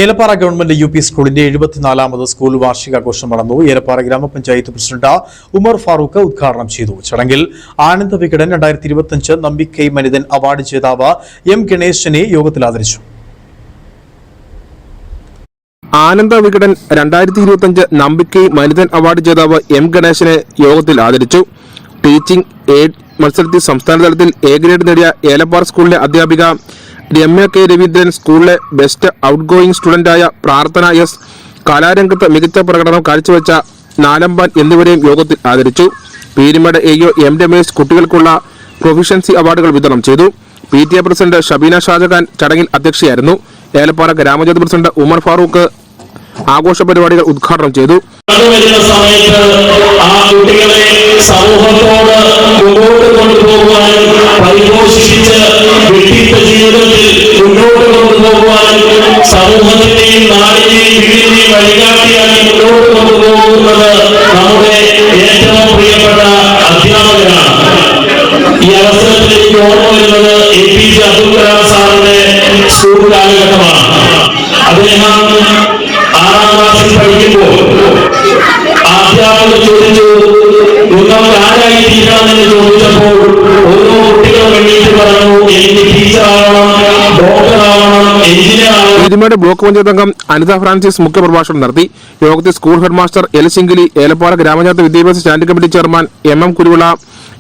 Elappara government U P സ്കൂളിന്റെ 74ാമത് school വാർഷികാഘോഷം നടന്നു. ഏലപ്പാറ ഗ്രാമപഞ്ചായത്ത് പ്രസിഡന്റ് ഉമർ ഫാറൂഖ് ഉദ്ഘാടനം ചെയ്തു. ചടങ്ങിൽ ആനന്ദ വികടൻ 2025 നമ്പിക്കൈ മനിതൻ അവാർഡ് ജേതാവ് എം ഗണേശനെ യോഗത്തിൽ ആദരിച്ചു. ആനന്ദ വികടൻ 2025 നമ്പിക്കൈ മനിതൻ അവാർഡ് ജേതാവ് എം ഗണേശനെ യോഗത്തിൽ ആദരിച്ചു. ടീച്ചിംഗ് എയ്ഡ് മത്സരത്തിൽ സംസ്ഥാനതലത്തിൽ എ ഗ്രേഡ് നേടിയ ഏലപ്പാറ സ്കൂളിലെ അധ്യാപിക രമ്യ കെ രവീന്ദ്രൻ, സ്കൂളിലെ ബെസ്റ്റ് ഔട്ട് ഗോയിങ് സ്റ്റുഡന്റായ പ്രാർത്ഥന എസ്, കലാരംഗത്ത് മികച്ച പ്രകടനം കാഴ്ചവെച്ച നാലമ്പാൻ എന്നിവരെയും യോഗത്തിൽ ആദരിച്ചു. പീരുമേട് എ.ഒ. എം രമേശ് കുട്ടികൾക്കുള്ള പ്രൊഫിഷ്യൻസി അവാർഡുകൾ വിതരണം ചെയ്തു. PTA പ്രസിഡന്റ് ഷബീന ഷാജഹാൻ ചടങ്ങിൽ അധ്യക്ഷയായിരുന്നു. ഏലപ്പാറ ഗ്രാമപഞ്ചായത്ത് പ്രസിഡന്റ് ഉമർ ഫാറൂഖ് ആഘോഷ പരിപാടികൾ ഉദ്ഘാടനം ചെയ്തു. സമൂഹത്തോട് മുന്നോട്ട് കൊണ്ടുപോകുവാനും പരിപോഷിപ്പിച്ച് വ്യക്തിത്വ ജീവിതത്തിൽ മുന്നോട്ട് കൊണ്ടുപോകുവാനും സമൂഹത്തിന്റെയും നാടിന്റെയും വീടിന്റെയും വഴികാട്ടിയായി മുന്നോട്ട് കൊണ്ടുപോകുന്നത് നമ്മുടെ ഏറ്റവും പ്രിയപ്പെട്ട അധ്യാപകരാണ്. ഈ അവസരത്തിൽ എനിക്ക് ഓർമ്മ വരുന്നത് APJ അബ്ദുൽ കലാം സാറിന്റെ സ്കൂൾ കാലഘട്ടമാണ്. അദ്ദേഹം 6ാം ക്ലാസ്സിൽ പഠിക്കുമ്പോൾ അധ്യാപകർ ചോദിച്ചു, നിങ്ങൾക്ക് ആരായി തീരാമെന്ന് ചോദിച്ചപ്പോൾ ഓരോ കുട്ടികളും വേണ്ടിയിട്ട് പറഞ്ഞു, എനിക്ക് ടീച്ചറാവണം, ഡോക്ടറാവണം, എഞ്ചിനീയറാവണം. പീരുമേട് ബ്ലോക്ക് പഞ്ചായത്ത് അംഗം അനിത ഫ്രാൻസിസ് മുഖ്യപ്രഭാഷണം നടത്തി. യോഗത്തിൽ സ്കൂൾ ഹെഡ്മാസ്റ്റർ എൽ ശിങ്കിലി, ഏലപ്പാറ ഗ്രാമപഞ്ചായത്ത് വിദ്യാഭ്യാസ standing committee chairman MM Kuruvila,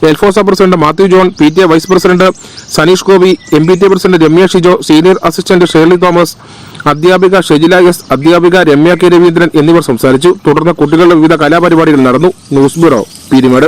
എൽഫോസ president Mathew John, PTA vice president Saneesh Gopi, MPTA president Ramya Shijo, senior assistant Shirley Thomas, അധ്യാപിക ഷെജില എസ്, അധ്യാപിക രമ്യ കെ രവീന്ദ്രൻ എന്നിവർ സംസാരിച്ചു. തുടർന്ന് കുട്ടികളുടെ വിവിധ കലാപരിപാടികൾ നടന്നു. News bureau, Peermade.